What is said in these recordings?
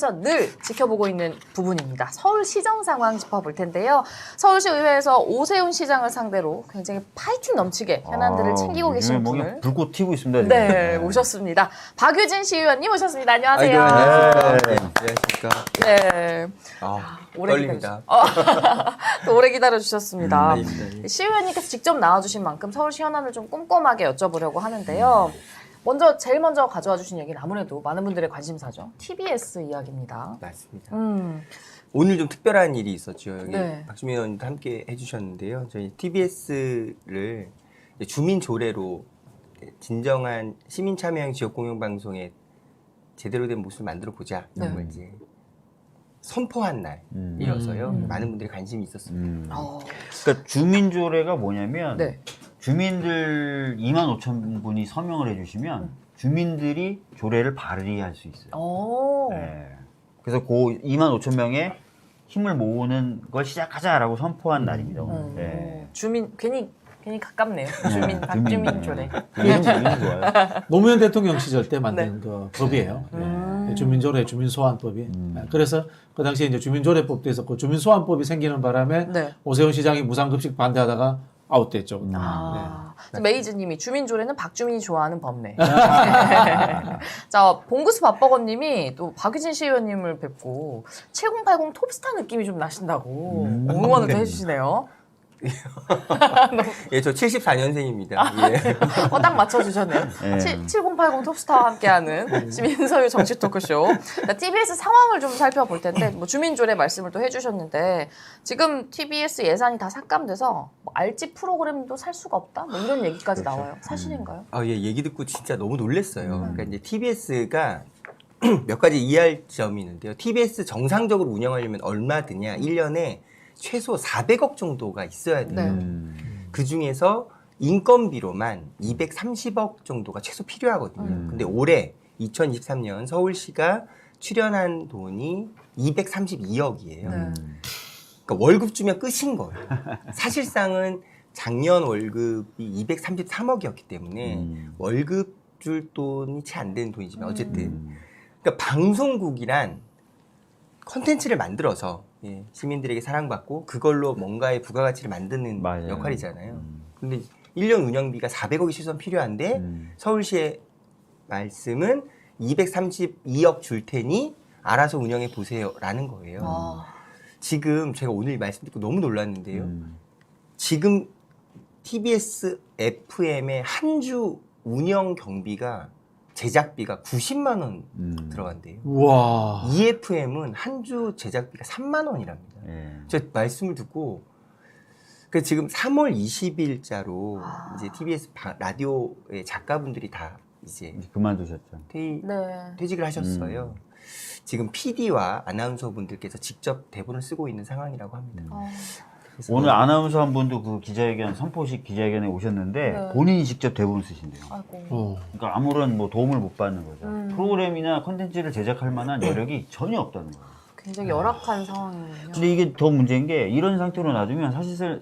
시민들께서 늘 지켜보고 있는 부분입니다. 서울시정 상황 짚어볼 텐데요. 서울시 의회에서 오세훈 시장을 상대로 굉장히 파이팅 넘치게 현안들을 챙기고 계신 분을 불꽃 튀고 있습니다. 네, 모셨습니다. 박유진 시의원님 모셨습니다. 안녕하세요. 안녕하십니까. 네. 오래 떨립니다. 또 오래 기다려주셨습니다. 네. 시의원님께서 직접 나와주신 만큼 서울시 현안을 좀 꼼꼼하게 여쭤보려고 하는데요. 제일 먼저 가져와 주신 얘기는 아무래도 많은 분들의 관심사죠. TBS 이야기입니다. 맞습니다. 오늘 좀 특별한 일이 있었죠. 여기 네. 박주민 의원님도 함께 해주셨는데요. 저희 TBS를 주민 조례로 진정한 시민 참여형 지역 공영 방송에 제대로 된 모습을 만들어 보자 이런 걸 이제 선포한 날이어서요. 많은 분들이 관심이 있었습니다. 그러니까 주민조례가 뭐냐면 네. 주민들 25,000분이 서명을 해주시면 주민들이 조례를 발의할 수 있어요. 네. 그래서 그 25,000명의 힘을 모으는 걸 시작하자라고 선포한 날입니다. 오늘. 네. 주민 괜히 가깝네요. 박주민 조례. 이름이 좋아요. 노무현 대통령 시절 때 만든 그 법이에요. 네. 주민조례, 주민소환법이. 네. 그래서 그 당시에 이제 주민조례법도 있었고 주민소환법이 생기는 바람에 네. 오세훈 시장이 무상급식 반대하다가 아웃됐죠. 메이즈님이 주민조례는 박주민이 좋아하는 법네. 자, 봉구스 밥버거님이 또 박유진 시의원님을 뵙고 7080 톱스타 느낌이 좀 나신다고 응원을 또 해주시네요. 예, 저 74년생입니다. 예. 딱 맞춰주셨네요. 7080 톱스타와 함께하는 시민서유 정치 토크쇼. TBS 상황을 좀 살펴볼 텐데, 주민조례 말씀을 또 해주셨는데, 지금 TBS 예산이 다 삭감돼서 알집 프로그램도 살 수가 없다? 이런 얘기까지 나와요. 사실인가요? 예, 얘기 듣고 진짜 너무 놀랐어요. 그러니까 이제 TBS가 몇 가지 이해할 점이 있는데요. TBS 정상적으로 운영하려면 얼마 드냐? 1년에 최소 400억 정도가 있어야 돼요. 그 중에서 인건비로만 230억 정도가 최소 필요하거든요. 근데 올해 2023년 서울시가 출연한 돈이 232억이에요. 그러니까 월급 주면 끝인 거예요. 사실상은 작년 월급이 233억이었기 때문에 월급 줄 돈이 채 안 되는 돈이지만 어쨌든 그러니까 방송국이란 컨텐츠를 만들어서 시민들에게 사랑받고 그걸로 뭔가의 부가가치를 만드는 맞아요. 역할이잖아요. 근데 1년 운영비가 400억이 최소한 필요한데 서울시의 말씀은 232억 줄 테니 알아서 운영해 보세요라는 거예요. 지금 제가 오늘 말씀 듣고 너무 놀랐는데요. 지금 TBS FM의 한 주 운영 경비가 제작비가 90만 원 들어간대요. 우와. EFM은 한 주 제작비가 3만 원이랍니다. 저 말씀을 듣고 그 지금 3월 20일자로 이제 TBS 라디오의 작가분들이 다 이제 그만두셨죠. 퇴직을 하셨어요. 지금 PD와 아나운서분들께서 직접 대본을 쓰고 있는 상황이라고 합니다. 오늘 아나운서 한 분도 그 기자회견, 선포식 기자회견에 오셨는데 본인이 직접 대본 쓰신대요. 그러니까 아무런 도움을 못 받는 거죠. 프로그램이나 콘텐츠를 제작할 만한 여력이 전혀 없다는 거예요. 굉장히 열악한 상황이군요. 근데 이게 더 문제인 게 이런 상태로 놔두면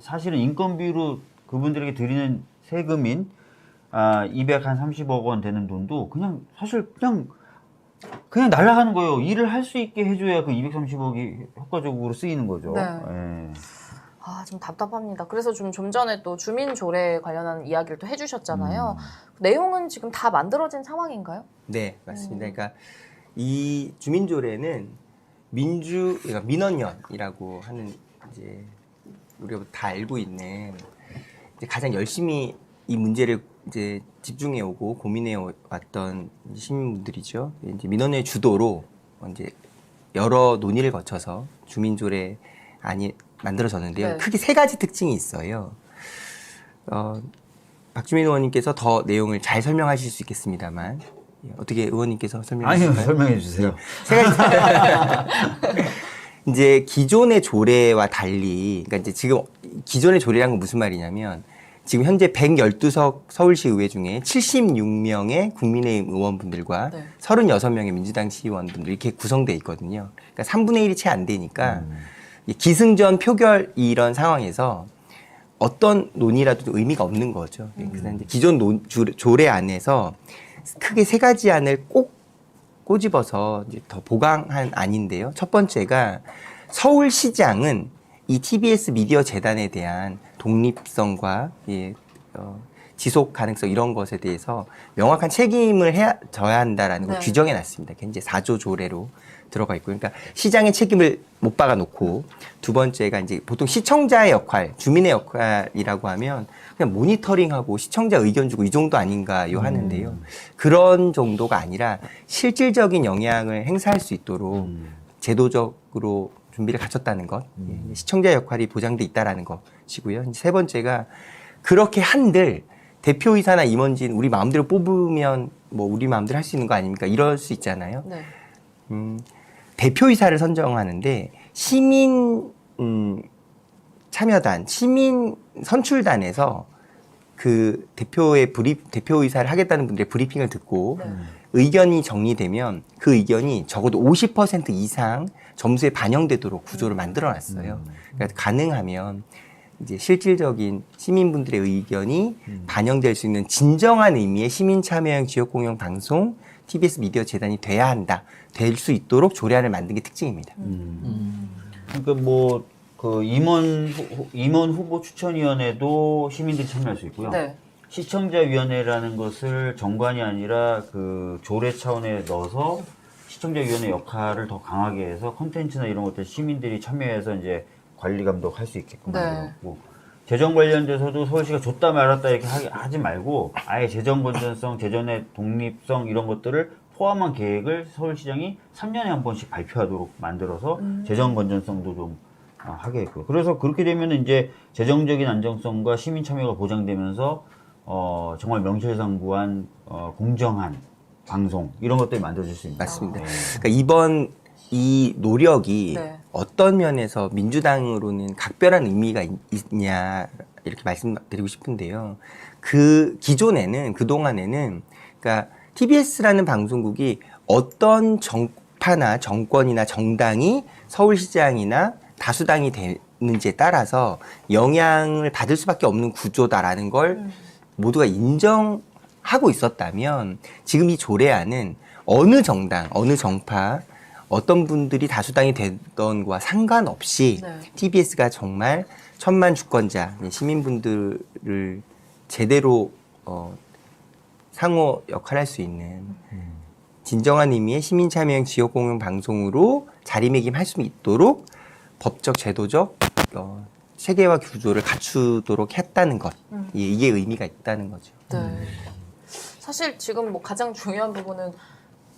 사실은 인건비로 그분들에게 드리는 세금인 230억 원 되는 돈도 그냥 날아가는 거예요. 일을 할 수 있게 해줘야 그 230억이 효과적으로 쓰이는 거죠. 네. 좀 답답합니다. 그래서 좀 전에 또 주민조례 관련한 이야기를 또 해주셨잖아요. 내용은 지금 다 만들어진 상황인가요? 네, 맞습니다. 그러니까 이 주민조례는 그러니까 민원연이라고 하는 이제 우리가 다 알고 있는 이제 가장 열심히 이 문제를 이제 집중해 오고 고민해 왔던 시민분들이죠. 이제 민원연의 주도로 이제 여러 논의를 거쳐서 주민조례 안이 만들어졌는데요. 크게 세 가지 특징이 있어요. 박주민 의원님께서 더 내용을 잘 설명하실 수 있겠습니다만 어떻게 의원님께서 설명해 주실까요? 아니요, 설명해 주세요. 세 가지 이제 기존의 조례와 달리, 그러니까 이제 지금 기존의 조례란 건 무슨 말이냐면 지금 현재 112석 서울시 의회 중에 76명의 국민의힘 의원분들과 36명의 민주당 시의원분들 이렇게 구성되어 있거든요. 그러니까 3분의 1이 채 안 되니까 기승전 표결 이런 상황에서 어떤 논의라도 의미가 없는 거죠. 그래서 이제 기존 조례 안에서 크게 세 가지 안을 꼭 꼬집어서 이제 더 보강한 안인데요. 첫 번째가 서울시장은 이 TBS 미디어 재단에 대한 독립성과 지속 가능성 이런 것에 대해서 명확한 책임을 져야 한다라는 걸 네. 규정해 놨습니다. 이제 4조 조례로 들어가 있고, 그러니까 시장의 책임을 못 박아놓고, 두 번째가 이제 보통 시청자의 역할, 주민의 역할이라고 하면 그냥 모니터링하고 시청자 의견 주고 이 정도 아닌가요 하는데요. 그런 정도가 아니라 실질적인 영향을 행사할 수 있도록 제도적으로 준비를 갖췄다는 것, 시청자 역할이 보장돼 있다라는 것이고요. 세 번째가 그렇게 한들 대표이사나 임원진 우리 마음대로 뽑으면 뭐 우리 마음대로 할 수 있는 거 아닙니까? 이럴 수 있잖아요. 네. 대표이사를 선정하는데 시민 참여단, 시민 선출단에서 그 대표이사를 하겠다는 분들의 브리핑을 듣고 네. 의견이 정리되면 그 의견이 적어도 50% 이상 점수에 반영되도록 구조를 만들어놨어요. 그러니까 가능하면 이제 실질적인 시민분들의 의견이 반영될 수 있는 진정한 의미의 시민 참여형 지역 공영 방송 TBS 미디어 재단이 돼야 한다. 될 수 있도록 조례안을 만든 게 특징입니다. 그러니까 뭐 그 임원 후보 추천위원회도 시민들이 참여할 수 있고요. 네. 시청자위원회라는 것을 정관이 아니라 그 조례 차원에 넣어서 시청자위원회 역할을 더 강하게 해서 콘텐츠나 이런 것들 시민들이 참여해서 이제 관리 감독할 수 있게끔 네. 만들었고, 재정 관련돼서도 서울시가 줬다 말았다 이렇게 하지 말고 아예 재정 건전성, 재정의 독립성 이런 것들을 포함한 계획을 서울시장이 3년에 한 번씩 발표하도록 만들어서 재정 건전성도 좀 하게 했고요. 그래서 그렇게 되면 이제 재정적인 안정성과 시민 참여가 보장되면서 정말 명실상부한 공정한 방송 이런 것들이 만들어질 수 있습니다. 맞습니다. 네. 그러니까 이번 이 노력이 네. 어떤 면에서 민주당으로는 각별한 의미가 있냐 이렇게 말씀드리고 싶은데요. 그 기존에는 그동안에는 그러니까 TBS라는 방송국이 어떤 정파나 정권이나 정당이 서울시장이나 다수당이 되는지에 따라서 영향을 받을 수밖에 없는 구조다라는 걸 모두가 인정하고 있었다면 지금 이 조례안은 어느 정당, 어느 정파, 어떤 분들이 다수당이 되던과 상관없이 네. TBS가 정말 천만 주권자, 시민분들을 제대로 상호 역할할 수 있는 진정한 의미의 시민참여형 지역공영 방송으로 자리매김할 수 있도록 법적, 제도적 체계와 구조를 갖추도록 했다는 것. 이게 의미가 있다는 거죠. 네. 사실 지금 뭐 가장 중요한 부분은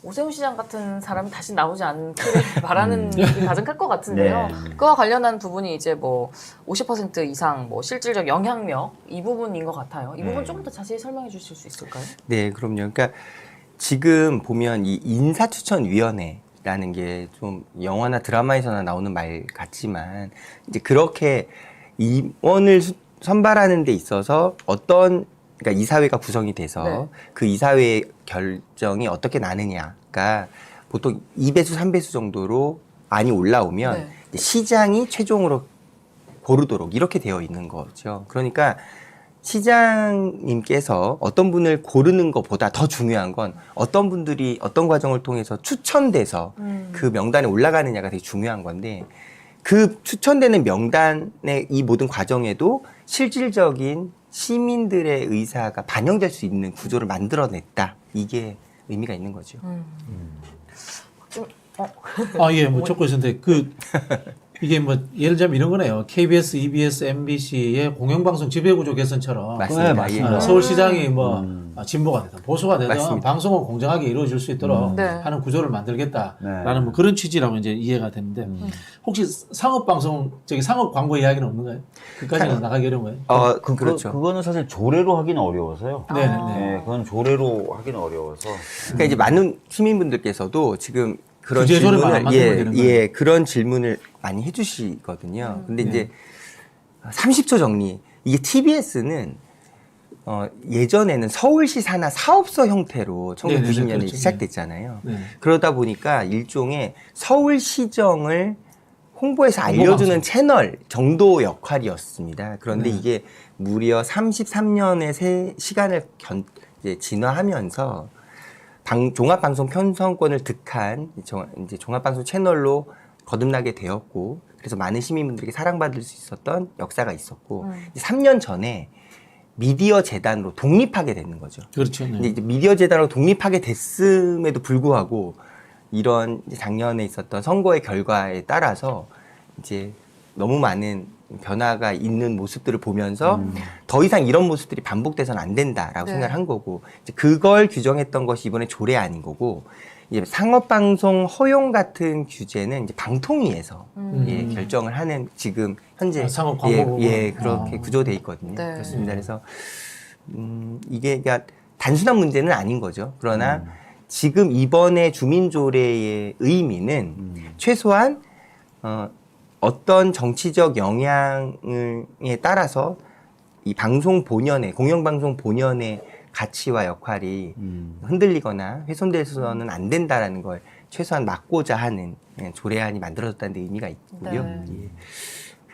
오세훈 시장 같은 사람이 다시 나오지 않기를 바라는 게 가장 클 것 같은데요. 네. 그와 관련한 부분이 이제 뭐 50% 이상 뭐 실질적 영향력 이 부분인 것 같아요. 이 부분 조금 더 자세히 설명해 주실 수 있을까요? 네, 그럼요. 그러니까 지금 보면 이 인사추천위원회라는 게 좀 영화나 드라마에서나 나오는 말 같지만 이제 그렇게 임원을 선발하는 데 있어서 그러니까 이사회가 구성이 돼서 네. 그 이사회의 결정이 어떻게 나느냐가 보통 2배수, 3배수 정도로 많이 올라오면 네. 이제 시장이 최종으로 고르도록 이렇게 되어 있는 거죠. 그러니까 시장님께서 어떤 분을 고르는 것보다 더 중요한 건 어떤 분들이 어떤 과정을 통해서 추천돼서 그 명단에 올라가느냐가 되게 중요한 건데 그 추천되는 명단의 이 모든 과정에도 실질적인 시민들의 의사가 반영될 수 있는 구조를 만들어냈다. 이게 의미가 있는 거죠. 좀 예, 뭐 적고 있었는데 이게 뭐 예를 들자면 이런 거네요. KBS, EBS, MBC의 공영방송 지배구조 개선처럼 맞습니다. 네, 맞습니다. 예. 서울시장이 뭐 진보가 되든 보수가 되든 맞습니다. 방송은 공정하게 이루어질 수 있도록 네. 하는 구조를 만들겠다라는 네. 뭐 그런 취지라고 이제 이해가 되는데 혹시 상업방송 상업 광고 이야기는 없는가요? 그까지는 나가기 어려운 거예요? 그렇죠. 그거는 사실 조례로 하기는 어려워서요. 네네. 네, 그건 조례로 하기는 어려워서. 그러니까 이제 많은 시민분들께서도 지금 그런 규제조례만 안 만들면 되는 거예요. 예, 그런 질문을 많이 해주시거든요. 근데 이제 30초 정리. 이게 TBS는 예전에는 서울시 산하 사업소 형태로 1990년에 그렇죠. 시작됐잖아요. 네. 그러다 보니까 일종의 서울시정을 홍보해서 알려주는 홍보방송. 채널 정도 역할이었습니다. 그런데 네. 이게 무려 33년의 시간을 이제 진화하면서 종합방송 편성권을 득한 이제 종합방송 채널로 거듭나게 되었고, 그래서 많은 시민분들에게 사랑받을 수 있었던 역사가 있었고, 이제 3년 전에 미디어 재단으로 독립하게 되는 거죠. 그렇죠. 근데 이제 미디어 재단으로 독립하게 됐음에도 불구하고 이런 이제 작년에 있었던 선거의 결과에 따라서 이제 너무 많은 변화가 있는 모습들을 보면서 더 이상 이런 모습들이 반복돼서는 안 된다라고 네. 생각을 한 거고, 이제 그걸 규정했던 것이 이번에 조례안인 거고, 이제 상업방송 허용 같은 규제는 이제 방통위에서 예, 결정을 하는 지금 현재 상업 광고 예, 그렇게 구조돼 있거든요. 네. 그렇습니다. 그래서 이게 그러니까 단순한 문제는 아닌 거죠. 그러나 지금 이번에 주민조례의 의미는 최소한 어떤 정치적 영향에 따라서 이 방송 본연의, 공영방송 본연의 가치와 역할이 흔들리거나 훼손돼서는 안 된다라는 걸 최소한 막고자 하는 조례안이 만들어졌다는 데 의미가 있고요. 네.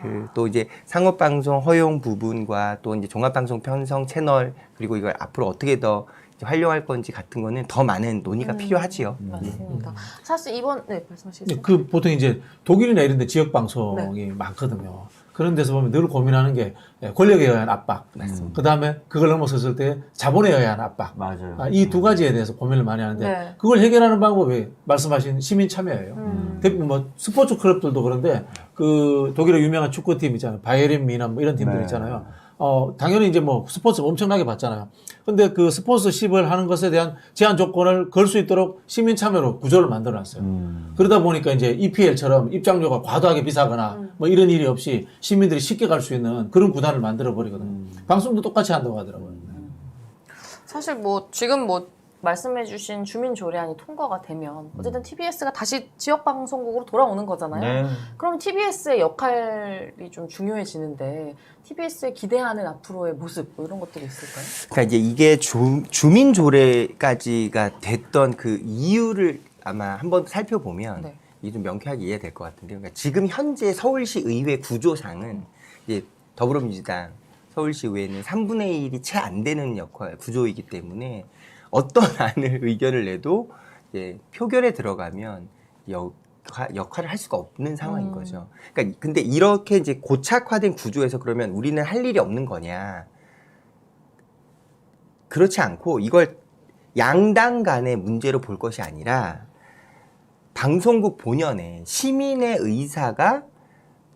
예. 또 이제 상업방송 허용 부분과 또 이제 종합방송 편성 채널, 그리고 이걸 앞으로 어떻게 더 활용할 건지 같은 거는 더 많은 논의가 필요하지요. 맞습니다. 사실 이번 네 말씀하시겠어요? 그 보통 이제 독일이나 이런 데 지역 방송이 많거든요. 그런 데서 보면 늘 고민하는 게 권력에 의한 압박. 그 다음에 그걸 넘어섰을 때 자본에 의한 압박. 맞아요. 이 두 가지에 대해서 고민을 많이 하는데 네. 그걸 해결하는 방법이 말씀하신 시민 참여예요. 대부분 뭐 스포츠 클럽들도 그런데 그 독일의 유명한 축구팀 있잖아요. 바이에른 미넨 뭐 이런 팀들 네. 있잖아요. 당연히 이제 뭐 스포츠 엄청나게 봤잖아요. 근데 그 스폰서십을 하는 것에 대한 제한 조건을 걸 수 있도록 시민 참여로 구조를 만들어 놨어요. 그러다 보니까 이제 EPL처럼 입장료가 과도하게 비싸거나 뭐 이런 일이 없이 시민들이 쉽게 갈 수 있는 그런 구단을 만들어 버리거든요. 방송도 똑같이 한다고 하더라고요. 사실 뭐 지금 뭐 말씀해주신 주민조례안이 통과가 되면 어쨌든 TBS가 다시 지역방송국으로 돌아오는 거잖아요. 네. 그럼 TBS의 역할이 좀 중요해지는데 TBS에 기대하는 앞으로의 모습 뭐 이런 것들이 있을까요? 그러니까 이제 이게 주민조례까지가 됐던 그 이유를 아마 한번 살펴보면 네. 이게 좀 명쾌하게 이해될 것 같은데요. 그러니까 지금 현재 서울시 의회 구조상은 이제 더불어민주당 서울시 의회는 3분의 1이 채 안 되는 구조이기 때문에 어떤 안을 의견을 내도 이제 표결에 들어가면 역할을 할 수가 없는 상황인 거죠. 그러니까 근데 이렇게 이제 고착화된 구조에서 그러면 우리는 할 일이 없는 거냐? 그렇지 않고 이걸 양당 간의 문제로 볼 것이 아니라 방송국 본연의 시민의 의사가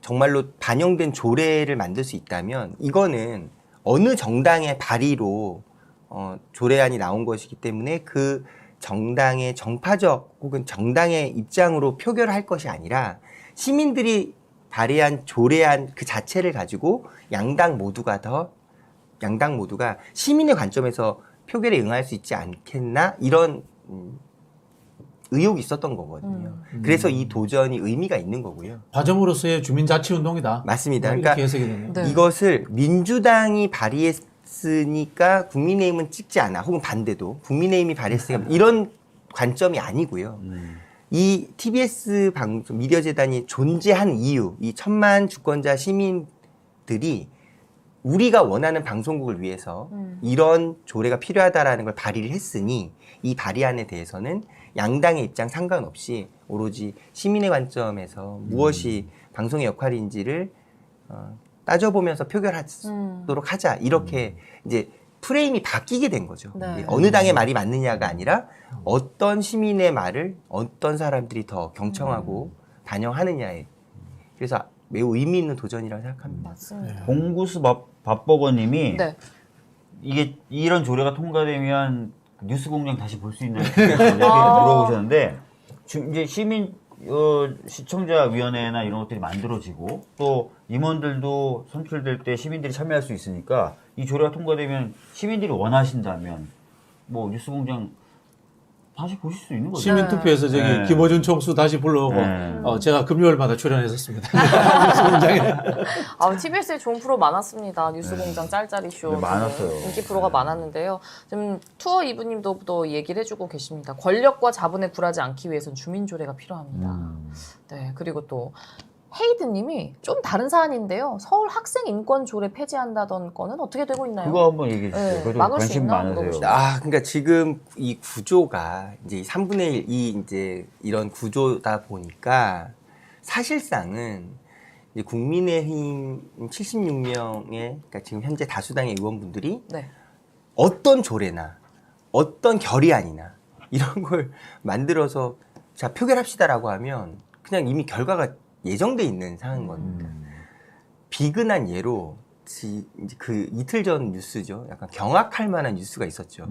정말로 반영된 조례를 만들 수 있다면 이거는 어느 정당의 발의로 조례안이 나온 것이기 때문에 그 정당의 정파적 혹은 정당의 입장으로 표결할 것이 아니라 시민들이 발의한 조례안 그 자체를 가지고 양당 모두가 시민의 관점에서 표결에 응할 수 있지 않겠나 이런 의혹이 있었던 거거든요. 그래서 이 도전이 의미가 있는 거고요. 과정으로서의 주민자치운동이다. 맞습니다. 뭐 그러니까 이렇게 해석이 되네요. 네. 이것을 민주당이 발의했으니까 국민의힘은 찍지 않아. 혹은 반대도 국민의힘이 발의했으니까 이런 관점이 아니고요. 이 TBS 방송 미디어 재단이 존재한 이유, 이 1000만 주권자 시민들이 우리가 원하는 방송국을 위해서 이런 조례가 필요하다라는 걸 발의를 했으니 이 발의안에 대해서는 양당의 입장 상관없이 오로지 시민의 관점에서 무엇이 방송의 역할인지를 따져보면서 표결하도록 하자. 이렇게 이제 프레임이 바뀌게 된 거죠. 네. 어느 당의 말이 맞느냐가 아니라 어떤 시민의 말을 어떤 사람들이 더 경청하고 반영하느냐에. 그래서 매우 의미 있는 도전이라고 생각합니다. 맞습니다. 공구수 밥버거님이 네. 이게 이런 조례가 통과되면 뉴스공장 다시 볼 수 있나요? 물어보셨는데 지금 이제 시청자위원회나 이런 것들이 만들어지고 또 임원들도 선출될 때 시민들이 참여할 수 있으니까 이 조례가 통과되면 시민들이 원하신다면 뭐 뉴스공장 다시 보실 수 있는 거죠. 시민투표에서 저기 네. 김어준 총수 다시 불러오고 네. 제가 금요일마다 출연했었습니다. TBS에 좋은 프로 많았습니다. 뉴스공장 짤짤이 쇼 네, 많았어요. 인기 프로가 많았는데요. 지금 투어 이브님도 또 얘기를 해주고 계십니다. 권력과 자본에 굴하지 않기 위해서는 주민조례가 필요합니다. 네, 그리고 또 헤이드님이 좀 다른 사안인데요. 서울 학생 인권 조례 폐지한다던 건은 어떻게 되고 있나요? 그거 한번 얘기해 주세요. 네, 그래도 막을 수 관심 있나? 많으세요. 물어보시죠. 그러니까 지금 이 구조가 이제 3분의 1이 이제 이런 구조다 보니까 사실상은 이제 국민의힘 76명의 그러니까 지금 현재 다수당의 의원분들이 네. 어떤 조례나 어떤 결의안이나 이런 걸 만들어서 자 표결합시다라고 하면 그냥 이미 결과가 예정돼 있는 상황인 겁니다. 비근한 예로 이제 그 이틀 전 뉴스죠. 약간 경악할 만한 뉴스가 있었죠.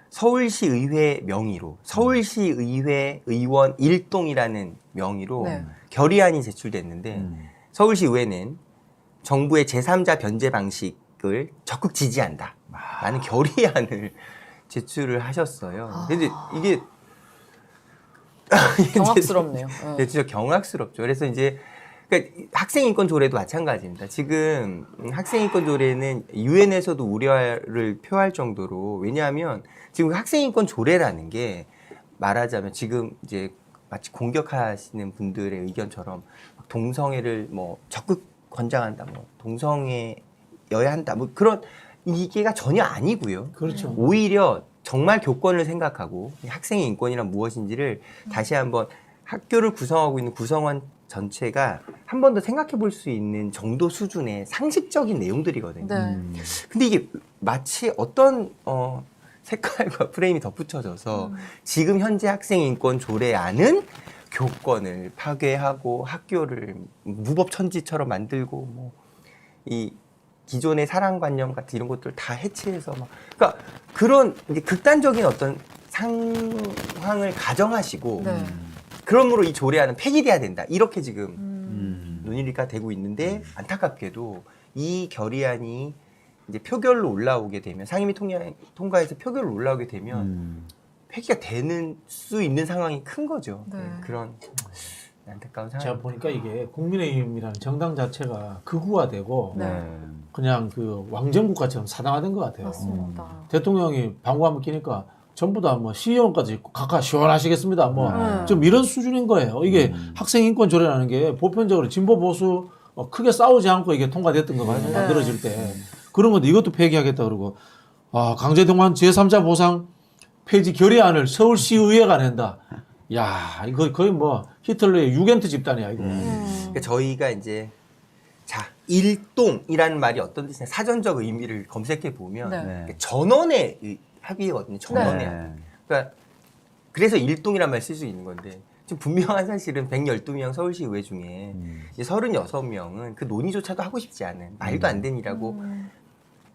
서울시 의회 명의로 서울시 의회 의원 일동이라는 명의로 네. 결의안이 제출됐는데 서울시 의회는 정부의 제3자 변제 방식을 적극 지지한다. 라는 결의안을 제출을 하셨어요. 근데 이게 경악스럽네요. 네, 진짜 경악스럽죠. 그래서 이제 그러니까 학생인권 조례도 마찬가지입니다. 지금 학생인권 조례는 유엔에서도 우려를 표할 정도로 왜냐하면 지금 학생인권 조례라는 게 말하자면 지금 이제 마치 공격하시는 분들의 의견처럼 동성애를 뭐 적극 권장한다, 뭐 동성애여야 한다, 뭐 그런 이게가 전혀 아니고요. 그렇죠. 오히려 정말 교권을 생각하고 학생의 인권이란 무엇인지를 다시 한번 학교를 구성하고 있는 구성원 전체가 한 번 더 생각해 볼 수 있는 정도 수준의 상식적인 내용들이거든요. 네. 근데 이게 마치 어떤 색깔과 프레임이 덧붙여져서 지금 현재 학생인권 조례안은 교권을 파괴하고 학교를 무법천지처럼 만들고 뭐 이 기존의 사랑관념 같은 이런 것들 다 해체해서 막 그러니까 그런 이제 극단적인 어떤 상황을 가정하시고 네. 그러므로 이 조례안은 폐기돼야 된다 이렇게 지금 논의가 되고 있는데 안타깝게도 이 결의안이 이제 표결로 올라오게 되면 상임위 통과해서 표결로 올라오게 되면 폐기가 되는 수 있는 상황이 큰 거죠. 네. 그런 안타까운 상황. 제가 보니까 이게 국민의힘이라는 정당 자체가 극우화되고 네. 그냥 그 왕정국가처럼 사당화된 것 같아요. 맞습니다. 대통령이 방구 한번 끼니까 전부 다 뭐 CEO까지 있고 각각 시원하시겠습니다. 뭐 네. 좀 이런 수준인 거예요. 이게 학생 인권 조례라는 게 보편적으로 진보 보수 크게 싸우지 않고 이게 통과됐던 거거든요. 네. 만들어질 때 그런 건데 이것도 폐기하겠다 그러고 강제동원 제3자 보상 폐지 결의안을 서울시의회가 낸다. 야 이거 거의 뭐 히틀러의 유겐트 집단이야 이거. 그러니까 저희가 이제 자 일동이라는 말이 어떤 뜻이냐 사전적 의미를 검색해 보면 네. 그러니까 전원의 합의거든요. 전원의 합의. 그러니까 그래서 일동이란 말 쓸 수 있는 건데 지금 분명한 사실은 112명 서울시 의회 중에 이제 36명은 그 논의조차도 하고 싶지 않은 말도 안 되니라고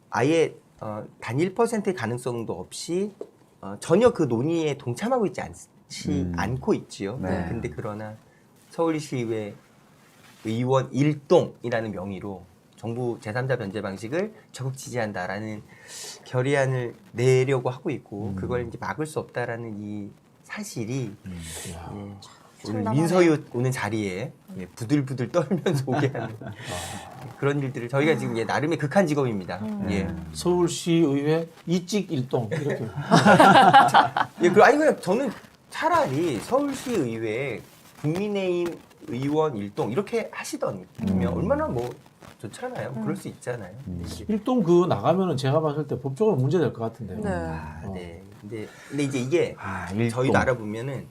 아예 단 1%의 가능성도 없이 전혀 그 논의에 동참하고 있지 않고 있지요. 네. 근데 그러나 서울시의회 의원 일동이라는 명의로 정부 제3자 변제 방식을 적극 지지한다라는 결의안을 내려고 하고 있고 그걸 이제 막을 수 없다라는 이 사실이 오늘 참담하네요. 민서유 오는 자리에 부들부들 떨면서 오게 하는 그런 일들을 저희가 지금 나름의 극한 직업입니다. 예. 서울시의회 이직 일동 이렇게. 아니 그냥 저는 차라리 서울시의회 국민의힘 의원 일동 이렇게 하시던면 얼마나 뭐 좋잖아요. 그럴 수 있잖아요. 일동 그 나가면은 제가 봤을 때 법적으로 문제될 것 같은데. 네. 네. 근데 이제 이게 일동. 저희도 알아보면은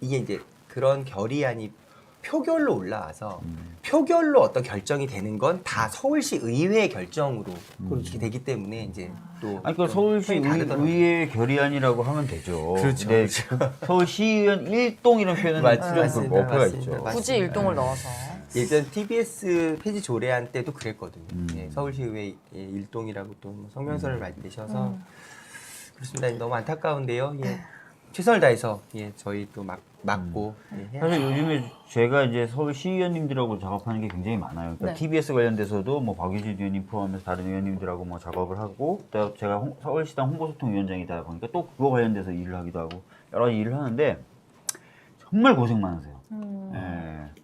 이게 이제 그런 결의안이 표결로 올라와서 표결로 어떤 결정이 되는 건 다 서울시 의회 결정으로 이렇게 되기 때문에 이제 또 아니, 그 서울시 의회 결의안이라고 하면 되죠. 그렇죠. 근데 서울시의원 일동이라는 표현은 맞습니다. 어폐가 맞습니다. 있죠. 맞습니다. 굳이 일동을 넣어서. 예전 TBS 폐지 조례안 때도 그랬거든요. 예, 서울시의회 일동이라고 또 성명서를 내셔서 그렇습니다. 너무 안타까운데요. 예, 최선을 다해서 저희 또 막고 해야 사실 요즘에 제가 이제 서울시의원님들하고 작업하는 게 굉장히 많아요. 그러니까 네. TBS 관련돼서도 뭐 박유진 의원님 포함해서 다른 의원님들하고 뭐 작업을 하고 또 제가 서울시당 홍보소통위원장이다 보니까 또 그거 관련돼서 일을 하기도 하고 여러 가지 일을 하는데 정말 고생 많으세요. 예.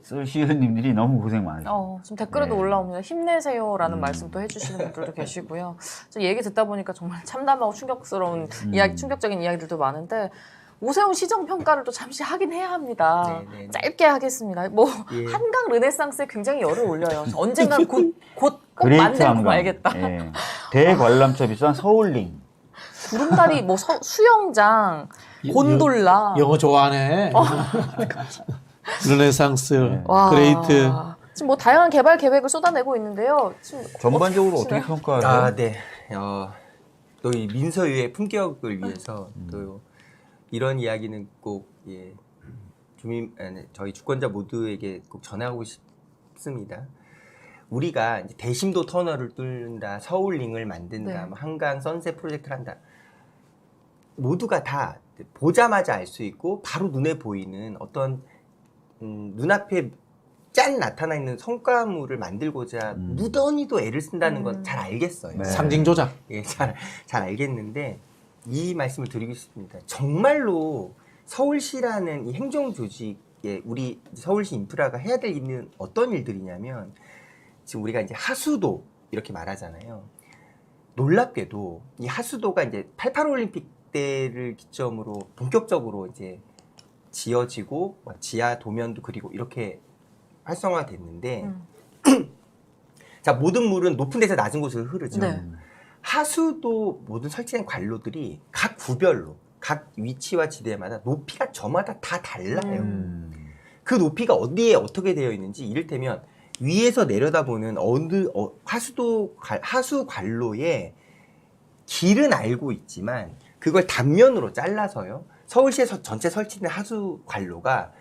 서울시의원님들이 너무 고생 많으세요. 지금 댓글에도 네. 올라옵니다. 힘내세요라는 말씀도 해주시는 분들도 계시고요. 저 얘기 듣다 보니까 정말 참담하고 충격스러운 이야기, 충격적인 이야기들도 많은데 오세훈 시정 평가를 또 잠시 하긴 해야 합니다. 네네. 짧게 하겠습니다. 뭐 예. 한강 르네상스에 굉장히 열을 올려요. 언젠간 곧 꼭 그레이트 만들고 한강. 말겠다. 예. 대관람차 비싼 서울링. 구름다리, 뭐 수영장, 곤돌라. 영어 좋아하네. 르네상스, 와. 그레이트. 지금 뭐 다양한 개발 계획을 쏟아내고 있는데요. 지금 전반적으로 어떻게 어떻게 보시나요? 평가하세요? 아, 네. 또 이 민서유의 품격을 위해서 또 이런 이야기는 꼭 예, 저희 주권자 모두에게 꼭 전하고 싶습니다. 우리가 이제 대심도 터널을 뚫는다, 서울링을 만든다, 네. 뭐 한강 선셋 프로젝트를 한다. 모두가 다 보자마자 알 수 있고 바로 눈에 보이는 어떤 눈앞에 짠 나타나 있는 성과물을 만들고자 무던히도 애를 쓴다는 건 잘 알겠어요. 네. 상징 조작. 예, 잘 알겠는데 이 말씀을 드리고 싶습니다. 정말로 서울시라는 이 행정 조직에 우리 서울시 인프라가 해야 될 일은 어떤 일들이냐면 지금 우리가 이제 하수도 이렇게 말하잖아요. 놀랍게도 이 하수도가 이제 88 올림픽 때를 기점으로 본격적으로 이제 지어지고 지하 도면도 그리고 이렇게 활성화됐는데 자, 모든 물은 높은 데서 낮은 곳으로 흐르죠. 네. 하수도 모든 설치된 관로들이 각 구별로 각 위치와 지대마다 높이가 저마다 다 달라요. 그 높이가 어디에 어떻게 되어 있는지 이를테면 위에서 내려다보는 하수 관로의 길은 알고 있지만 그걸 단면으로 잘라서요. 서울시에서 전체 설치된 하수 관로가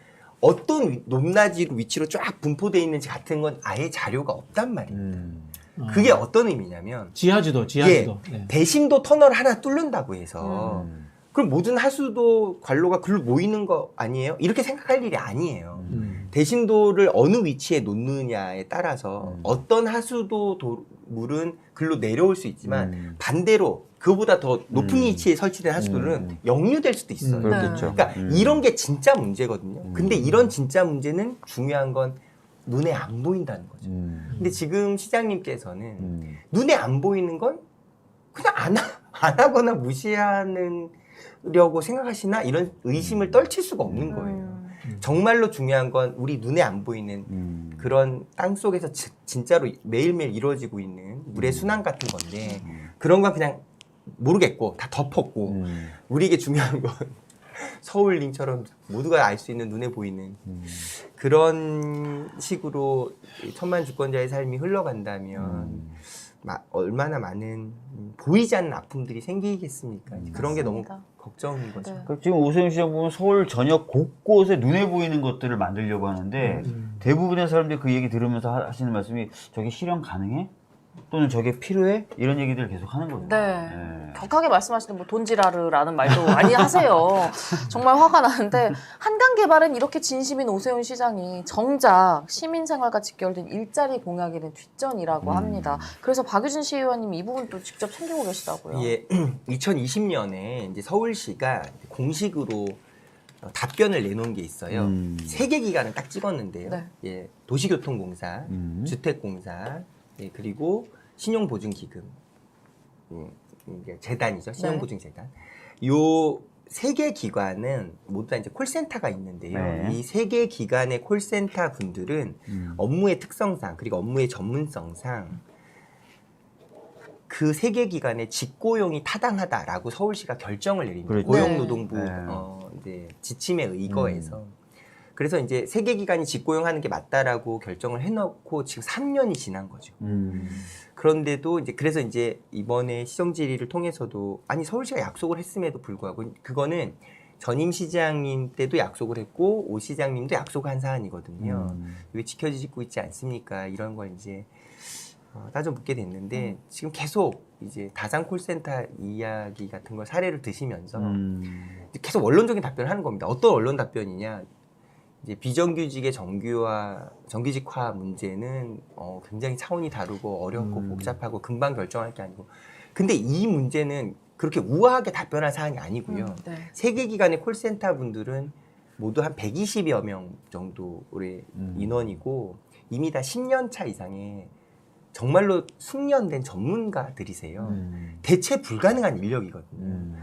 어떤 높낮이로 위치로 쫙 분포되어 있는지 같은 건 아예 자료가 없단 말이에요. 그게 어떤 의미냐면 지하지도. 예, 네. 대심도 터널 하나 뚫는다고 해서 그럼 모든 하수도 관로가 글로 모이는 거 아니에요? 이렇게 생각할 일이 아니에요. 대심도를 어느 위치에 놓느냐에 따라서 어떤 하수도 물은 글로 내려올 수 있지만 반대로 그보다 더 높은 위치에 설치된 하수도는 역류될 수도 있어요. 그렇겠죠. 그러니까 이런 게 진짜 문제거든요. 근데 이런 진짜 문제는 중요한 건 눈에 안 보인다는 거죠. 근데 지금 시장님께서는 눈에 안 보이는 건 그냥 안 하거나 무시하려고 생각하시나 이런 의심을 떨칠 수가 없는 거예요. 정말로 중요한 건 우리 눈에 안 보이는 그런 땅 속에서 진짜로 매일매일 이루어지고 있는 물의 순환 같은 건데 그런 건 그냥 모르겠고 다 덮었고 우리에게 중요한 건 서울링처럼 모두가 알 수 있는 눈에 보이는 그런 식으로 천만 주권자의 삶이 흘러간다면 얼마나 많은 보이지 않는 아픔들이 생기겠습니까? 그런 게 너무 맞습니다. 걱정인 거죠. 네. 그러니까 지금 오세훈 시장 보면 서울 전역 곳곳에 눈에 보이는 것들을 만들려고 하는데 대부분의 사람들이 그 얘기 들으면서 하시는 말씀이 저게 실현 가능해? 또는 저게 필요해? 이런 얘기들을 계속 하는 거죠. 네. 격하게 말씀하시는 뭐 돈지라르라는 말도 많이 하세요. 정말 화가 나는데 한강 개발은 이렇게 진심인 오세훈 시장이 정작 시민 생활과 직결된 일자리 공약에는 뒷전이라고 합니다. 그래서 박유진 시의원님 이 부분 또 직접 챙기고 계시다고요. 예, 2020년에 이제 서울시가 공식으로 답변을 내놓은 게 있어요. 3개 기간을 딱 찍었는데요. 네. 예, 도시교통공사, 주택공사, 예, 그리고 신용보증기금, 이게 재단이죠. 신용보증재단. 요 3개 기관은 모두 다 이제 콜센터가 있는데요. 네. 이 3개 기관의 콜센터 분들은 업무의 특성상 그리고 업무의 전문성상 그 3개 기관의 직고용이 타당하다라고 서울시가 결정을 내립니다. 그렇죠. 고용노동부 네. 이제 지침에 의거해서. 그래서 이제 3개 기관이 직고용하는 게 맞다라고 결정을 해놓고 지금 3년이 지난 거죠. 그런데도 이제 그래서 이제 이번에 시정 질의를 통해서도 아니 서울시가 약속을 했음에도 불구하고 그거는 전임 시장님 때도 약속을 했고 오 시장님도 약속한 사안이거든요. 왜 지켜지고 있지 않습니까? 이런 걸 이제 따져 묻게 됐는데 지금 계속 이제 다산 콜센터 이야기 같은 걸 사례를 드시면서 계속 원론적인 답변을 하는 겁니다. 어떤 원론 답변이냐? 이제 비정규직의 정규직화 문제는 굉장히 차원이 다르고 어렵고 복잡하고 금방 결정할 게 아니고 근데 이 문제는 그렇게 우아하게 답변할 사안이 아니고요. 네. 3개 기관의 콜센터 분들은 모두 한 120여 명 정도의 인원이고 이미 다 10년 차 이상의 정말로 숙련된 전문가들이세요. 대체 불가능한 인력이거든요.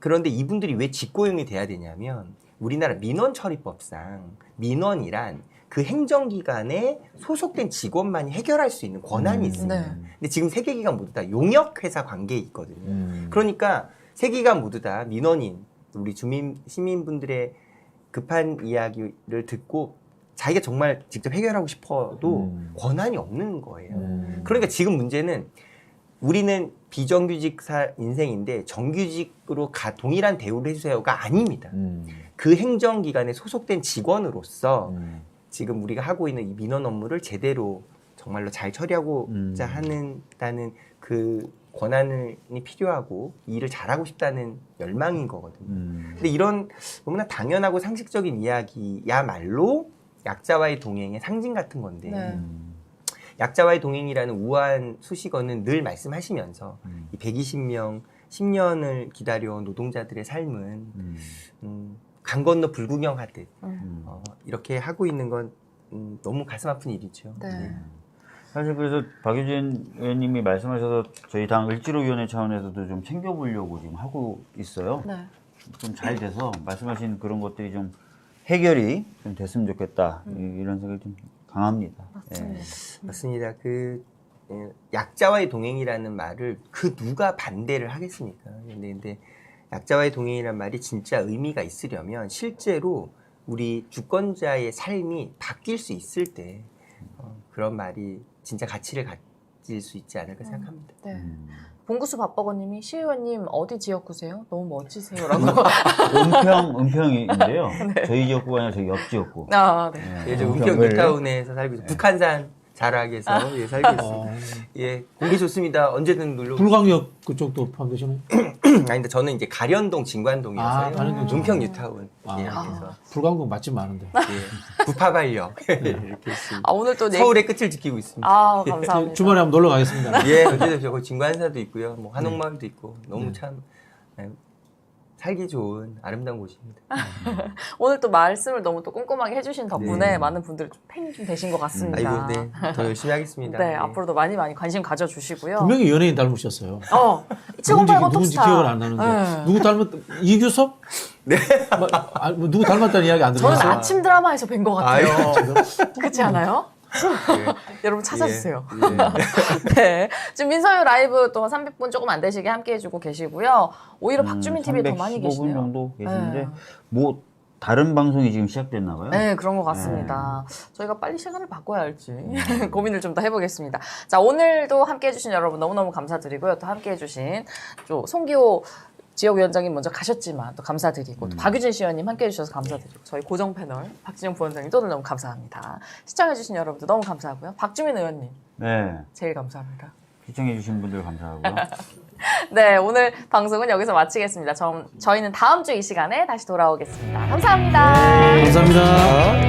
그런데 이분들이 왜 직고용이 돼야 되냐면 우리나라 민원처리법상 민원이란 그 행정기관에 소속된 직원만이 해결할 수 있는 권한이 있습니다. 네. 근데 지금 세 개 기관 모두 다 용역회사 관계에 있거든요. 그러니까 세 기관 모두 다 민원인, 우리 시민분들의 급한 이야기를 듣고 자기가 정말 직접 해결하고 싶어도 권한이 없는 거예요. 그러니까 지금 문제는 우리는 비정규직 인생인데 정규직으로 동일한 대우를 해주세요가 아닙니다. 그 행정기관에 소속된 직원으로서 지금 우리가 하고 있는 이 민원 업무를 제대로 정말로 잘 처리하고자 한다는 그 권한이 필요하고 이 일을 잘하고 싶다는 열망인 거거든요. 근데 이런 너무나 당연하고 상식적인 이야기야말로 약자와의 동행의 상징 같은 건데 네. 약자와의 동행이라는 우아한 수식어는 늘 말씀하시면서 이 120명 10년을 기다려온 노동자들의 삶은 강 건너 불구경하듯 이렇게 하고 있는 건 너무 가슴 아픈 일이죠. 네. 사실 그래서 박유진 의원님이 말씀하셔서 저희 당 을지로위원회 차원에서도 좀 챙겨보려고 지금 하고 있어요. 네. 좀 잘 돼서 말씀하신 그런 것들이 좀 해결이 좀 됐으면 좋겠다 이런 생각이 좀 강합니다. 맞습니다. 맞습니다. 약자와의 동행이라는 말을 그 누가 반대를 하겠습니까? 근데 약자와의 동행이라는 말이 진짜 의미가 있으려면 실제로 우리 주권자의 삶이 바뀔 수 있을 때 그런 말이 진짜 가치를 가질 수 있지 않을까 생각합니다. 네. 봉구수 밥버거님이 시 의원님 어디 지역구세요? 너무 멋지세요라고. 은평인데요. 저희 지역구가 아니라 저희 옆 지역구. 아, 네. 예, 저 은평 뉴타운에서 살고 있어요. 북한산 자락에서 살고 있습니다. 예, 공기 좋습니다. 언제든 놀러 오세요. 불광역 그쪽도 포함되시나요? 아니, 근데 저는 이제 가련동, 진관동이어서요. 가련동, 은평 뉴타운. 아. 예, 그래서 불광동 맛집 많은데. 예, 부파발역 이렇게 있습니다. 아, 오늘 또 서울의 끝을 지키고 있습니다. 아, 감사합니다. 주말에 한번 놀러 가겠습니다. 예, 언제든 거기 진관사도 있고요. 뭐 한옥마을도 있고 너무 참 살기 좋은 아름다운 곳입니다. 오늘 또 말씀을 너무 또 꼼꼼하게 해주신 덕분에 많은 분들 팬이 좀 되신 것 같습니다. 아이고, 네, 더 열심히 하겠습니다. 네, 앞으로도 많이 관심 가져주시고요. 분명히 연예인 닮으셨어요. 7080 누군지 톱스타. 기억을 안 나는데. 네. 누구 이규섭? 네. 누구 닮았다는 이야기 안 저는 들으셨어요? 아침 드라마에서 뵌 것 같아요. 그렇지 않아요? 예. 여러분 찾아주세요. 예. 네. 지금 민서유 라이브 또 300분 조금 안 되시게 함께 해주고 계시고요. 오히려 박주민 TV에 더 많이 315분 계시네요. 정도 계시는데 네. 뭐 다른 방송이 지금 시작됐나 봐요. 네, 그런 것 같습니다. 저희가 빨리 시간을 바꿔야 할지 고민을 좀 더 해보겠습니다. 자, 오늘도 함께 해주신 여러분 너무너무 감사드리고요. 또 함께 해주신 또 송기호 지역위원장님 먼저 가셨지만 또 감사드리고 또 박유진 시의원님 함께 해주셔서 감사드리고 저희 고정 패널 박진영 부원장님 또 너무 감사합니다. 시청해주신 여러분들 너무 감사하고요. 박주민 의원님 네. 제일 감사합니다. 시청해주신 분들 감사하고요. 네, 오늘 방송은 여기서 마치겠습니다. 저희는 다음 주 이 시간에 다시 돌아오겠습니다. 감사합니다. 감사합니다.